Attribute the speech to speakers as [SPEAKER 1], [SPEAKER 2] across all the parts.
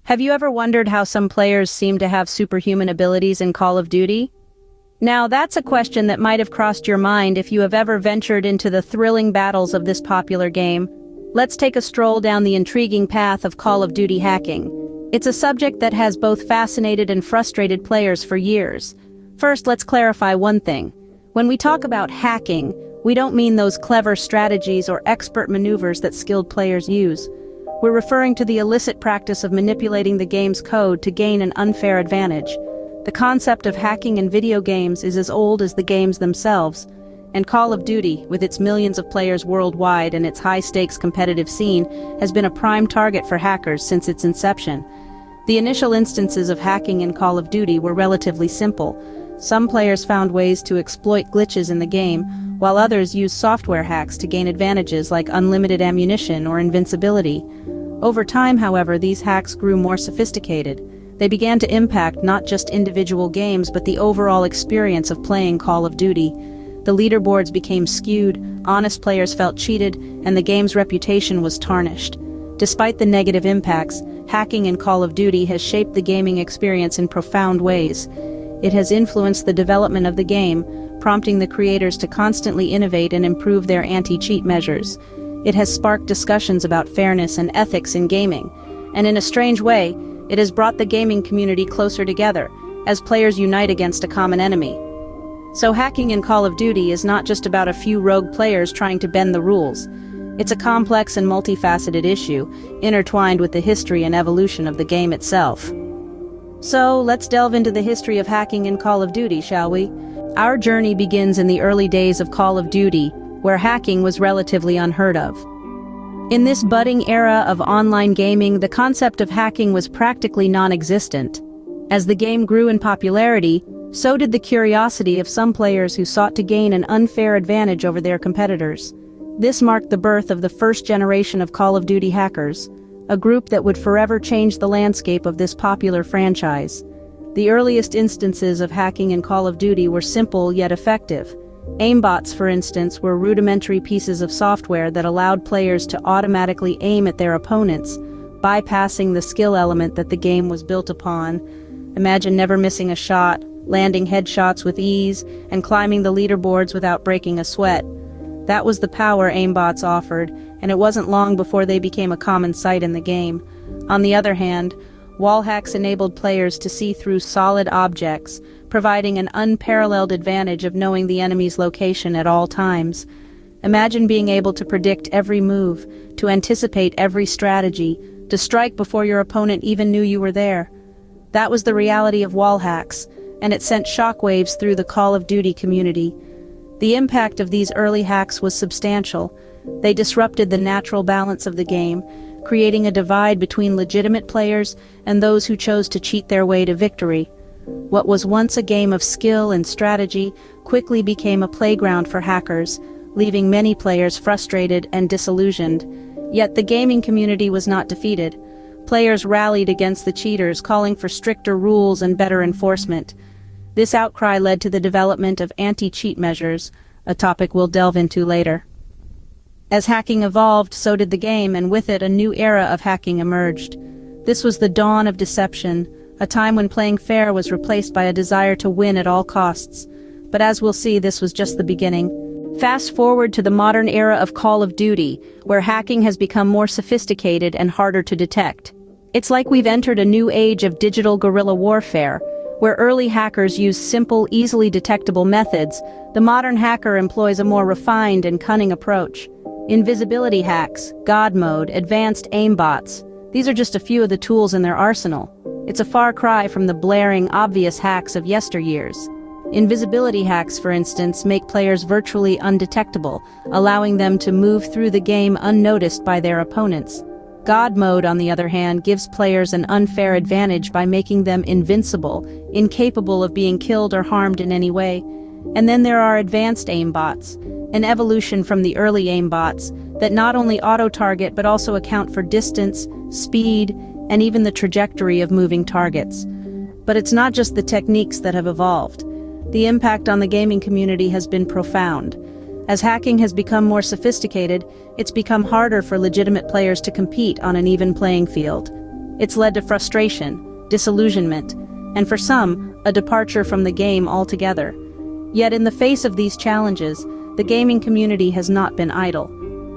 [SPEAKER 1] Have you ever wondered how some players seem to have superhuman abilities in Call of Duty? Now, that's a question that might have crossed your mind if you have ever ventured into the thrilling battles of this popular game. Let's take a stroll down the intriguing path of Call of Duty hacking. It's a subject that has both fascinated and frustrated players for years. First, let's clarify one thing. When we talk about hacking, we don't mean those clever strategies or expert maneuvers that skilled players use. We're referring to the illicit practice of manipulating the game's code to gain an unfair advantage. The concept of hacking in video games is as old as the games themselves, and Call of Duty, with its millions of players worldwide and its high-stakes competitive scene, has been a prime target for hackers since its inception. The initial instances of hacking in Call of Duty were relatively simple. Some players found ways to exploit glitches in the game, while others used software hacks to gain advantages like unlimited ammunition or invincibility. Over time, however, these hacks grew more sophisticated. They began to impact not just individual games but the overall experience of playing Call of Duty. The leaderboards became skewed, honest players felt cheated, and the game's reputation was tarnished. Despite the negative impacts, hacking in Call of Duty has shaped the gaming experience in profound ways. It has influenced the development of the game, prompting the creators to constantly innovate and improve their anti-cheat measures. It has sparked discussions about fairness and ethics in gaming, and in a strange way, it has brought the gaming community closer together, as players unite against a common enemy. So hacking in Call of Duty is not just about a few rogue players trying to bend the rules. It's a complex and multifaceted issue, intertwined with the history and evolution of the game itself. So, let's delve into the history of hacking in Call of Duty, shall we? Our journey begins in the early days of Call of Duty, where hacking was relatively unheard of. In this budding era of online gaming, the concept of hacking was practically non-existent. As the game grew in popularity, so did the curiosity of some players who sought to gain an unfair advantage over their competitors. This marked the birth of the first generation of Call of Duty hackers, a group that would forever change the landscape of this popular franchise. The earliest instances of hacking in Call of Duty were simple yet effective. Aimbots, for instance, were rudimentary pieces of software that allowed players to automatically aim at their opponents, bypassing the skill element that the game was built upon. Imagine never missing a shot, landing headshots with ease, and climbing the leaderboards without breaking a sweat. That was the power aimbots offered, and it wasn't long before they became a common sight in the game. On the other hand, wall hacks enabled players to see through solid objects, providing an unparalleled advantage of knowing the enemy's location at all times. Imagine being able to predict every move, to anticipate every strategy, to strike before your opponent even knew you were there. That was the reality of wall hacks, and it sent shockwaves through the Call of Duty community. The impact of these early hacks was substantial. They disrupted the natural balance of the game, creating a divide between legitimate players and those who chose to cheat their way to victory. What was once a game of skill and strategy quickly became a playground for hackers, leaving many players frustrated and disillusioned. Yet the gaming community was not defeated. Players rallied against the cheaters, calling for stricter rules and better enforcement. This outcry led to the development of anti-cheat measures, a topic we'll delve into later. As hacking evolved, so did the game, and with it a new era of hacking emerged. This was the dawn of deception, a time when playing fair was replaced by a desire to win at all costs. But as we'll see, this was just the beginning. Fast forward to the modern era of Call of Duty, where hacking has become more sophisticated and harder to detect. It's like we've entered a new age of digital guerrilla warfare. Where early hackers used simple, easily detectable methods, the modern hacker employs a more refined and cunning approach. Invisibility hacks, God mode, advanced aimbots. These are just a few of the tools in their arsenal. It's a far cry from the blaring, obvious hacks of yesteryears. Invisibility hacks, for instance, make players virtually undetectable, allowing them to move through the game unnoticed by their opponents. God mode, on the other hand, gives players an unfair advantage by making them invincible, incapable of being killed or harmed in any way. And then there are advanced aimbots, an evolution from the early aimbots that not only auto-target but also account for distance, speed, and even the trajectory of moving targets. But it's not just the techniques that have evolved. The impact on the gaming community has been profound. As hacking has become more sophisticated, it's become harder for legitimate players to compete on an even playing field. It's led to frustration, disillusionment, and for some, a departure from the game altogether. Yet in the face of these challenges, the gaming community has not been idle.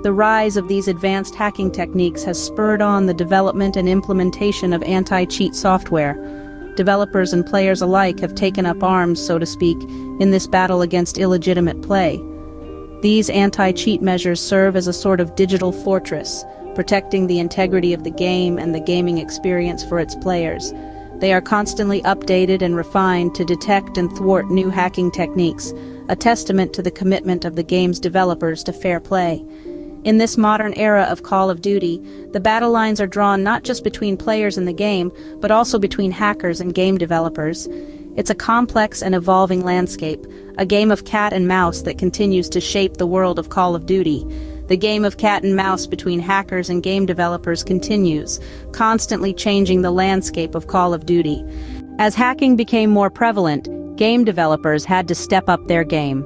[SPEAKER 1] The rise of these advanced hacking techniques has spurred on the development and implementation of anti-cheat software. Developers and players alike have taken up arms, so to speak, in this battle against illegitimate play. These anti-cheat measures serve as a sort of digital fortress, protecting the integrity of the game and the gaming experience for its players. They are constantly updated and refined to detect and thwart new hacking techniques, a testament to the commitment of the game's developers to fair play. In this modern era of Call of Duty, the battle lines are drawn not just between players in the game, but also between hackers and game developers. It's a complex and evolving landscape, a game of cat and mouse that continues to shape the world of Call of Duty. The game of cat and mouse between hackers and game developers continues, constantly changing the landscape of Call of Duty. As hacking became more prevalent, game developers had to step up their game.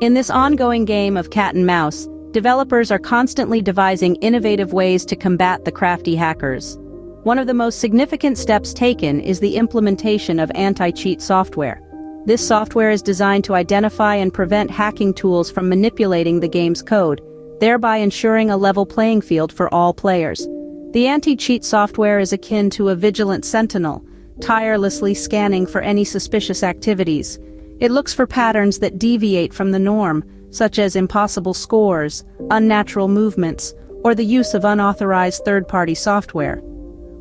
[SPEAKER 1] In this ongoing game of cat and mouse, developers are constantly devising innovative ways to combat the crafty hackers. One of the most significant steps taken is the implementation of anti-cheat software. This software is designed to identify and prevent hacking tools from manipulating the game's code, thereby ensuring a level playing field for all players. The anti-cheat software is akin to a vigilant sentinel, tirelessly scanning for any suspicious activities. It looks for patterns that deviate from the norm, such as impossible scores, unnatural movements, or the use of unauthorized third-party software.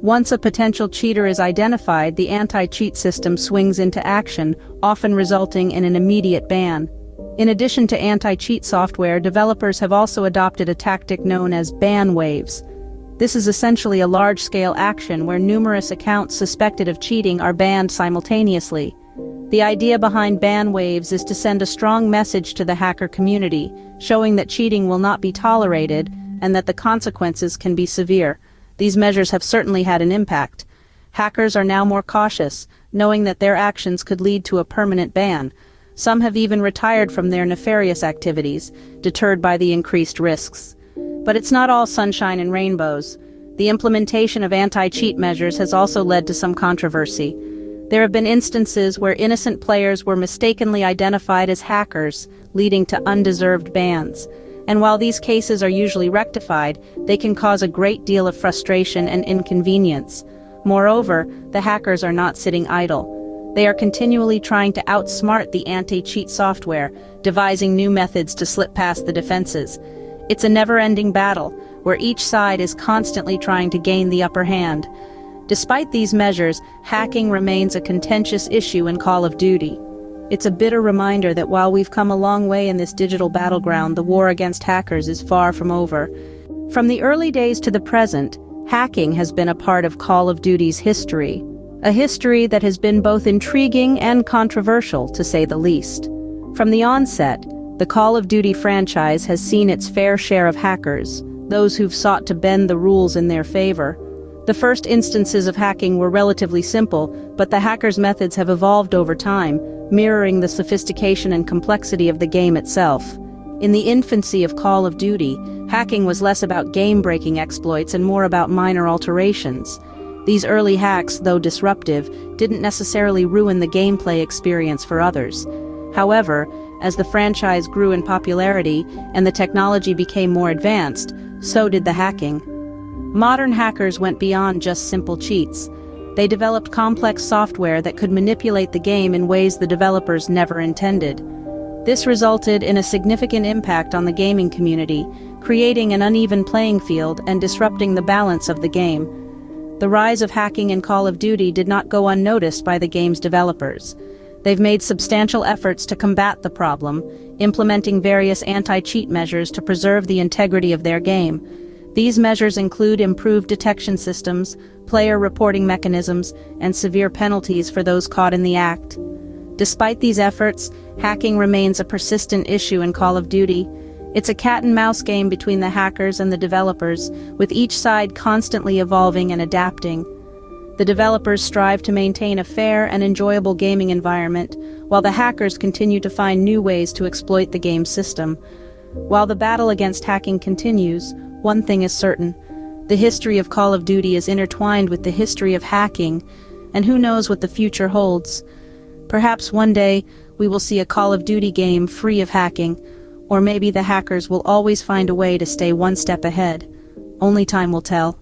[SPEAKER 1] Once a potential cheater is identified, the anti-cheat system swings into action, often resulting in an immediate ban. In addition to anti-cheat software, developers have also adopted a tactic known as ban waves. This is essentially a large-scale action where numerous accounts suspected of cheating are banned simultaneously. The idea behind ban waves is to send a strong message to the hacker community, showing that cheating will not be tolerated and that the consequences can be severe. These measures have certainly had an impact. Hackers are now more cautious, knowing that their actions could lead to a permanent ban. Some have even retired from their nefarious activities, deterred by the increased risks. But it's not all sunshine and rainbows. The implementation of anti-cheat measures has also led to some controversy. There have been instances where innocent players were mistakenly identified as hackers, leading to undeserved bans. And while these cases are usually rectified, they can cause a great deal of frustration and inconvenience. Moreover, the hackers are not sitting idle. They are continually trying to outsmart the anti-cheat software, devising new methods to slip past the defenses. It's a never-ending battle, where each side is constantly trying to gain the upper hand. Despite these measures, hacking remains a contentious issue in Call of Duty. It's a bitter reminder that while we've come a long way in this digital battleground, the war against hackers is far from over. From the early days to the present, hacking has been a part of Call of Duty's history. A history that has been both intriguing and controversial, to say the least. From the onset, the Call of Duty franchise has seen its fair share of hackers, those who've sought to bend the rules in their favor. The first instances of hacking were relatively simple, but the hackers' methods have evolved over time, mirroring the sophistication and complexity of the game itself. In the infancy of Call of Duty, hacking was less about game-breaking exploits and more about minor alterations. These early hacks, though disruptive, didn't necessarily ruin the gameplay experience for others. However, as the franchise grew in popularity and the technology became more advanced, so did the hacking. Modern hackers went beyond just simple cheats. They developed complex software that could manipulate the game in ways the developers never intended. This resulted in a significant impact on the gaming community, creating an uneven playing field and disrupting the balance of the game. The rise of hacking in Call of Duty did not go unnoticed by the game's developers. They've made substantial efforts to combat the problem, implementing various anti-cheat measures to preserve the integrity of their game. These measures include improved detection systems, player reporting mechanisms, and severe penalties for those caught in the act. Despite these efforts, hacking remains a persistent issue in Call of Duty. It's a cat-and-mouse game between the hackers and the developers, with each side constantly evolving and adapting. The developers strive to maintain a fair and enjoyable gaming environment, while the hackers continue to find new ways to exploit the game's system. While the battle against hacking continues, one thing is certain: The history of Call of Duty is intertwined with the history of hacking, and who knows what the future holds. Perhaps one day, we will see a Call of Duty game free of hacking, or maybe the hackers will always find a way to stay one step ahead. Only time will tell.